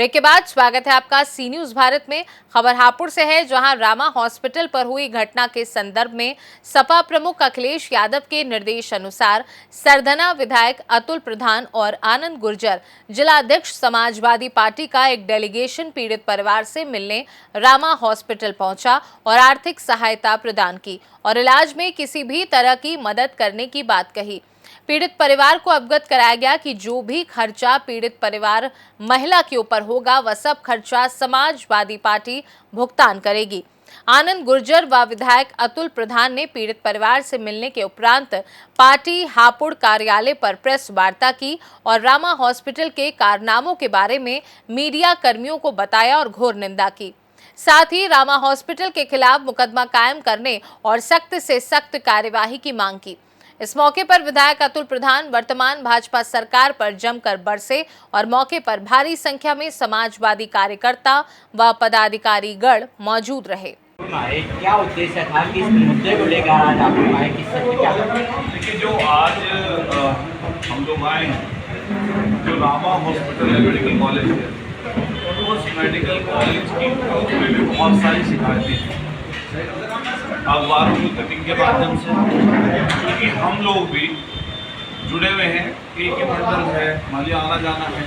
Break के बाद स्वागत है आपका सी न्यूज भारत में। खबर हापुड़ से है, जहां रामा हॉस्पिटल पर हुई घटना के संदर्भ में सपा प्रमुख अखिलेश यादव के निर्देश अनुसार सरधना विधायक अतुल प्रधान और आनंद गुर्जर जिलाध्यक्ष समाजवादी पार्टी का एक डेलीगेशन पीड़ित परिवार से मिलने रामा हॉस्पिटल पहुंचा और आर्थिक सहायता प्रदान की और इलाज में किसी भी तरह की मदद करने की बात कही। पीड़ित परिवार को अवगत कराया गया कि जो भी खर्चा पीड़ित परिवार महिला के ऊपर होगा वह सब खर्चा समाजवादी पार्टी भुगतान करेगी। आनंद गुर्जर व विधायक अतुल प्रधान ने पीड़ित परिवार से मिलने के उपरांत पार्टी हापुड़ कार्यालय पर प्रेस वार्ता की और रामा हॉस्पिटल के कारनामों के बारे में मीडिया कर्मियों को बताया और घोर निंदा की। साथ ही रामा हॉस्पिटल के खिलाफ मुकदमा कायम करने और सख्त से सख्त कार्यवाही की मांग की। इस मौके पर विधायक अतुल प्रधान वर्तमान भाजपा सरकार पर जमकर बरसे और मौके पर भारी संख्या में समाजवादी कार्यकर्ता व पदाधिकारी गण मौजूद रहे। क्या उद्देश्य था कि इस मुद्दे को लेकर आज आप लोग आए, किस तरह क्या? देखिए, जो आज हम लोग आए हैं, जो रामा हॉस्पिटल है मेडिकल कॉलेज है, उस मेडिकल कॉलेज की बहुत सारी शिकायतें हैं अखबारों की कटिंग के माध्यम से, क्योंकि हम लोग भी जुड़े हुए हैं, एक ही मंडल है, हमारे आना जाना है,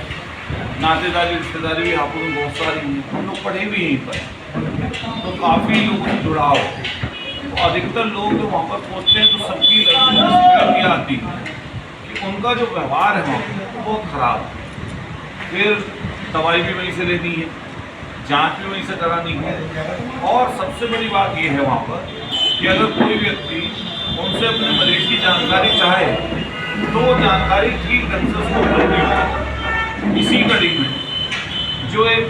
नातेदारी रिश्तेदारी भी हापुड़ में बहुत सारी हैं, हम लोग पढ़े भी यहीं पर, तो काफ़ी लोगों से जुड़ाव। तो अधिकतर लोग जो वहाँ पर पहुँचते हैं तो सबकी लड़की आती है कि उनका जो व्यवहार है वहाँ वो बहुत ख़राब है। फिर दवाई भी वहीं से लेनी है, जांच भी वहीं से करानी है, और सबसे बड़ी बात ये है वहाँ पर कि अगर कोई व्यक्ति उनसे अपने मरीज की जानकारी चाहे तो वो जानकारी ठीक ढंग से उसको उपलब्ध हो। इसी कड़ी में जो एक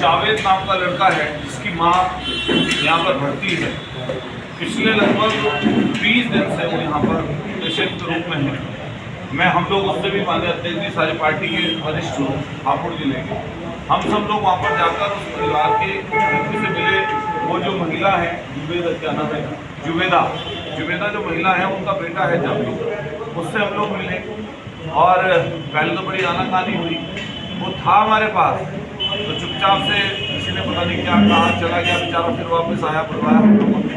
जावेद नाम का लड़का है जिसकी माँ यहाँ पर भर्ती है, पिछले लगभग 20 दिन से वो यहाँ पर पेशेंट के रूप में है। मैं हम लोग उससे भी मान्य अध्यक्ष जी सारी पार्टी के वरिष्ठ लोग हापुड़ जिले के, हम सब लोग वहाँ पर जाकर उस परिवार के व्यक्ति से मिले। वो जो महिला है जुबेदा, क्या नाम है, जुबेदा जो महिला है उनका बेटा है जब, उससे हम लोग मिले और पहले तो बड़ी आनाकानी हुई। वो था हमारे पास तो चुपचाप से किसी ने पता नहीं क्या कहा, चला गया बेचारा, फिर वापस आया बुलवाया हम लोगों ने।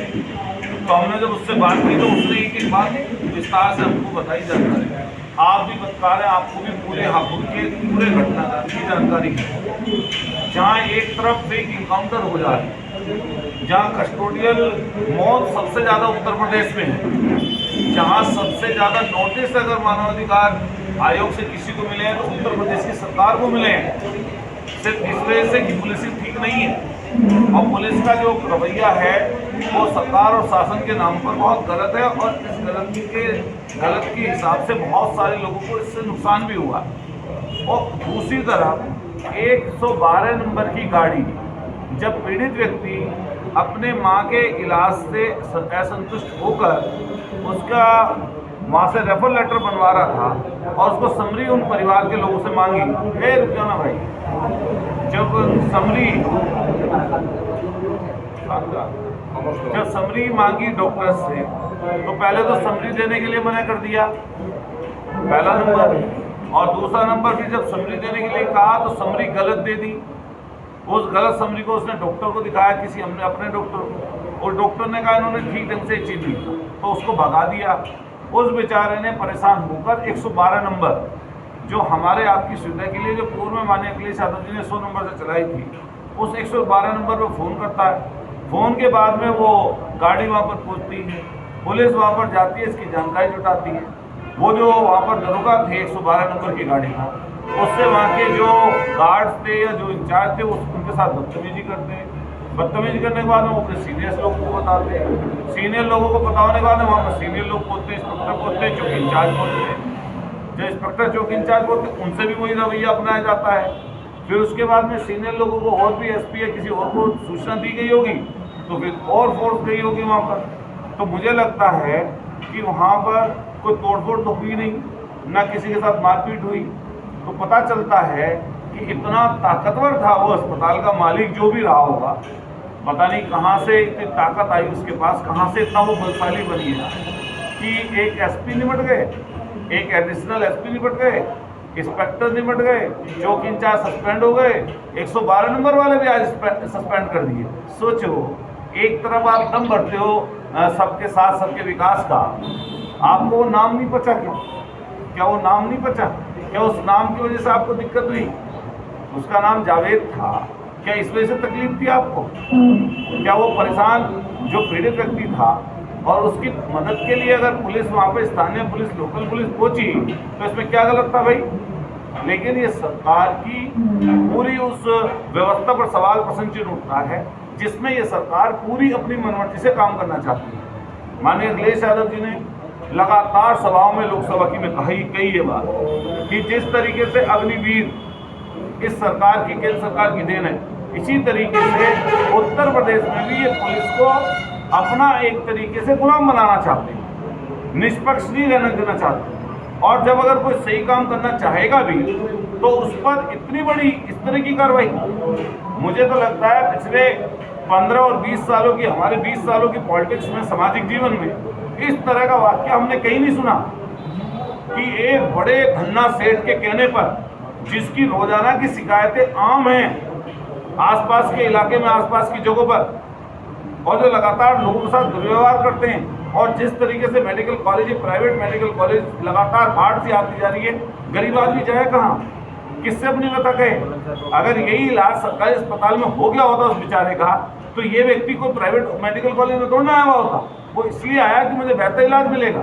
तो हमने जब उससे बात की तो उसने एक बात विस्तार से हमको बताई जानकारी। आप भी पत्रकार हैं, आपको भी पूरे हापुड़ के पूरे घटना की जानकारी है। जहाँ एक तरफ फेक इनकाउंटर हो जा रहा है, जहाँ कस्टोडियल मौत सबसे ज़्यादा उत्तर प्रदेश में है, जहाँ सबसे ज़्यादा नोटिस अगर मानवाधिकार आयोग से किसी को मिले हैं तो उत्तर प्रदेश की सरकार को मिले हैं, सिर्फ इस वजह से कि पुलिस ठीक नहीं है। और पुलिस का जो रवैया है वो सरकार और शासन के नाम पर बहुत गलत है, और इस गलत के हिसाब से बहुत सारे लोगों को इससे नुकसान भी हुआ। और दूसरी तरफ 112 नंबर की गाड़ी, जब पीड़ित व्यक्ति अपने मां के इलाज से असंतुष्ट होकर उसका वहाँ से रेफर लेटर बनवा रहा था और उसको समरी उन परिवार के लोगों से मांगी, रुकिए ना भाई, जब समरी मांगी डॉक्टर से तो पहले तो समरी देने के लिए मना कर दिया, पहला नंबर। और दूसरा नंबर फिर जब समरी देने के लिए कहा तो समरी गलत दे दी। उस गलत समरी को उसने डॉक्टर को दिखाया, किसी हमने अपने डॉक्टर को, और डॉक्टर ने कहा इन्होंने ठीक ढंग से चीज दी तो उसको भगा दिया। उस बेचारे ने परेशान होकर 112 नंबर जो हमारे आपकी सुविधा के लिए जो पूर्व में माननीय अखिलेश यादव जी ने 100 नंबर से चलाई थी, उस 112 नंबर पर फ़ोन करता है। फ़ोन के बाद में वो गाड़ी वहाँ पर पहुँचती है, पुलिस वहाँ पर जाती है, इसकी जानकारी जुटाती है। वो जो वहाँ पर दरोगा थे 112 नंबर की गाड़ी का, उससे वहाँ के जो गार्ड्स थे या जो इंचार्ज थे उनके साथ बदतमीजी करते हैं। बदतमीजी करने के बाद वो अपने सीनियर लोगों को बताते हैं, सीनियर लोगों को पता होने के बाद वहाँ पर सीनियर लोग पहुँचते हैं, इंस्पेक्टर पहुँचते हैं, चौकी इंचार्ज पहुँचते हैं, जो इंस्पेक्टर चौकी इंचार्ज पहुँचते हैं उनसे भी वही रवैया अपनाया जाता है। फिर उसके बाद में सीनियर लोगों को और भी एसपी या किसी और को सूचना दी गई होगी तो फिर और फोर्स गई होगी वहाँ पर। तो मुझे लगता है कि वहाँ पर कोई तोड़फोड़ तो हुई नहीं, ना किसी के साथ मारपीट हुई। तो पता चलता है कि इतना ताकतवर था वो अस्पताल का मालिक जो भी रहा होगा, पता नहीं कहाँ से इतनी ताकत आई उसके पास, कहाँ से इतना वो बलशाली बनी है कि एक एसपी निपट गए, एक एडिशनल एसपी निपट गए इंस्पेक्टर निपट गए, चौकी इंचार्ज सस्पेंड हो गए, 112 नंबर वाले भी आज सस्पेंड कर दिए। सोचो, एक तरफ आप दम भरते हो सबके साथ सबके विकास का, आपको वो नाम नहीं पचा क्या वो नाम नहीं पचा? क्या उस नाम की वजह से आपको दिक्कत हुई? उसका नाम जावेद था, क्या इस वजह से तकलीफ थी आपको? क्या वो परेशान जो पीड़ित व्यक्ति था और उसकी मदद के लिए अगर पुलिस वहाँ पे स्थानीय पुलिस लोकल पुलिस पहुंची तो इसमें क्या गलत था भाई? लेकिन ये सरकार की पूरी उस व्यवस्था पर सवाल प्रश्न चिन्ह उठता है जिसमें ये सरकार पूरी अपनी मनमर्जी से काम करना चाहती है। माननीय अखिलेश यादव जी ने लगातार सभाओं में लोकसभा की में कही ये बात कि जिस तरीके से अग्निवीर इस सरकार की केंद्र सरकार की देन है, इसी तरीके से उत्तर प्रदेश में भी ये पुलिस को अपना एक तरीके से गुलाम बनाना चाहते हैं, निष्पक्ष नहीं रहना देना चाहते हैं। और जब अगर कोई सही काम करना चाहेगा भी तो उस पर इतनी बड़ी इस तरह की कार्रवाई, मुझे तो लगता है पिछले 15 और 20 सालों की हमारे 20 सालों की पॉलिटिक्स में सामाजिक जीवन में इस तरह का वाक्य हमने कहीं नहीं सुना कि एक बड़े धन्ना सेठ के कहने पर, जिसकी रोजाना की शिकायतें आम हैं आसपास के इलाके में, आसपास की जगहों पर, और जो लगातार लोगों के साथ दुर्व्यवहार करते हैं, और जिस तरीके से medical college, private medical college लगातार बाढ़ से आती जा रही है, गरीब आदमी जाए कहाँ, किससे अपनी बता कहे? अगर यही इलाज सरकारी अस्पताल में हो गया होता उस बेचारे का, तो ये व्यक्ति को प्राइवेट मेडिकल कॉलेज में थोड़ा ना आया होता। वो इसलिए आया कि मुझे बेहतर इलाज मिलेगा।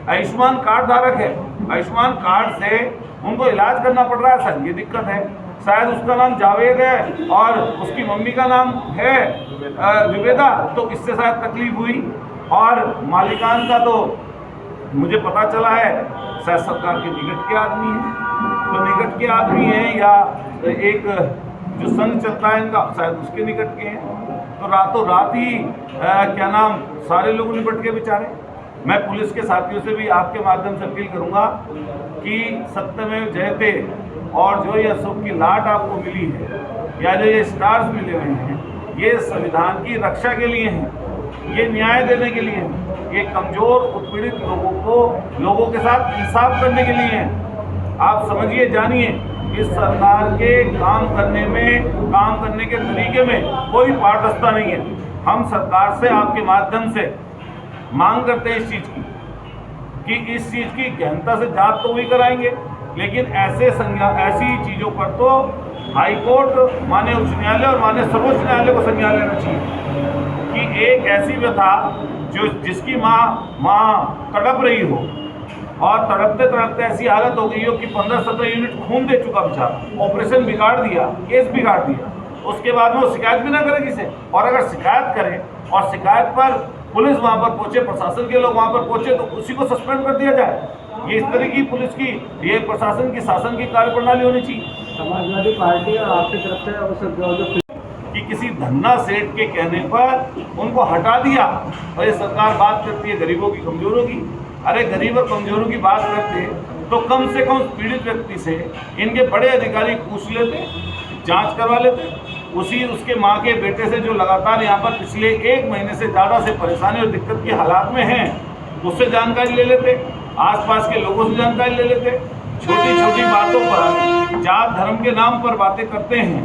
आयुष्मान कार्ड धारक है, आयुष्मान कार्ड से उनको इलाज करना पड़ रहा है सर, ये दिक्कत है। शायद उसका नाम जावेद है और उसकी मम्मी का नाम है विवेदा, तो इससे शायद तकलीफ हुई। और मालिकान का तो मुझे पता चला है शायद सरकार के निकट के आदमी हैं, तो निकट के आदमी हैं या एक जो संघ चलता है इनका शायद उसके निकट के हैं, तो रातों रात ही क्या नाम सारे लोग निपट के बेचारे। मैं पुलिस के साथियों से भी आपके माध्यम से अपील करूंगा कि सत्यमेव जयते, और जो ये अशोक की लाट आपको मिली है या जो ये स्टार्स मिले हुए हैं, ये संविधान की रक्षा के लिए हैं, ये न्याय देने के लिए हैं, ये कमजोर उत्पीड़ित लोगों के साथ इंसाफ करने के लिए हैं। आप समझिए, जानिए, इस सरकार के काम करने के तरीके में कोई पारदर्शिता नहीं है। हम सरकार से आपके माध्यम से मांग करते हैं इस चीज़ की कि इस चीज़ की गहनता से जांच तो वही कराएंगे, लेकिन ऐसी चीज़ों पर तो हाई कोर्ट, माननीय उच्च न्यायालय और माननीय सर्वोच्च न्यायालय को संज्ञान लेना चाहिए कि एक ऐसी व्यथा जिसकी माँ तड़प रही हो और तड़पते तड़पते ऐसी हालत हो गई हो कि 15-17 यूनिट खून दे चुका बेचारा, ऑपरेशन बिगाड़ दिया, केस बिगाड़ दिया, उसके बाद में वो शिकायत भी ना करे किसे, और अगर शिकायत करे और शिकायत पर पुलिस वहाँ पर पहुँचे, प्रशासन के लोग वहाँ पर पहुँचे, तो उसी को सस्पेंड कर दिया जाए। ये इस तरह की पुलिस की, ये प्रशासन की, शासन की कार्यप्रणाली होनी चाहिए। समाजवादी पार्टी और आपकी तरफ से कि किसी धन्ना सेठ के कहने पर उनको हटा दिया, और ये सरकार बात करती है गरीबों की, कमजोरों की। अरे गरीब और कमजोरों की बात करते तो कम से कम पीड़ित व्यक्ति से इनके बड़े अधिकारी पूछ लेते, जांच करवा लेते। उसके माँ के बेटे से जो लगातार यहाँ पर पिछले 1 महीने से ज़्यादा से परेशानी और दिक्कत के हालात में हैं, उससे जानकारी ले लेते, आसपास के लोगों से जानकारी ले लेते। छोटी छोटी बातों पर, जात धर्म के नाम पर बातें करते हैं,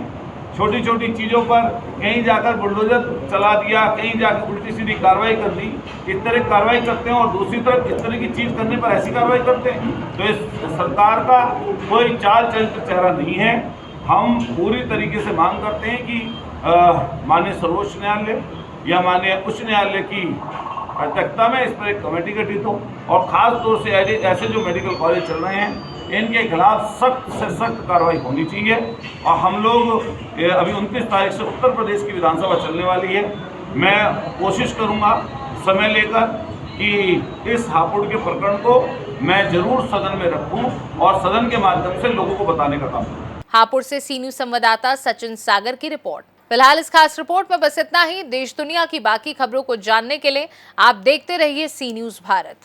छोटी छोटी चीज़ों पर कहीं जाकर बुलडोजर चला दिया, कहीं जाकर उल्टी सीधी कार्रवाई कर दी, इस तरह कार्रवाई करते हैं, और दूसरी तरफ इस तरह की चीज़ करने पर ऐसी कार्रवाई करते हैं। तो इस सरकार का कोई चाल चरित्र चेहरा नहीं है। हम पूरी तरीके से मांग करते हैं कि माननीय सर्वोच्च न्यायालय या माननीय उच्च न्यायालय की अध्यक्षता में इस पर एक कमेटी गठित हो, और ख़ास तौर से ऐसे जो मेडिकल कॉलेज चल रहे हैं इनके खिलाफ सख्त से सख्त कार्रवाई होनी चाहिए। और हम लोग अभी 29 तारीख से उत्तर प्रदेश की विधानसभा चलने वाली है, मैं कोशिश करूंगा समय लेकर कि इस हापुड़ के प्रकरण को मैं जरूर सदन में रखूं और सदन के माध्यम से लोगों को बताने का काम करूं। हापुड़ से सी न्यूज संवाददाता सचिन सागर की रिपोर्ट। फिलहाल इस खास रिपोर्ट में बस इतना ही। देश दुनिया की बाकी खबरों को जानने के लिए आप देखते रहिए सी न्यूज भारत।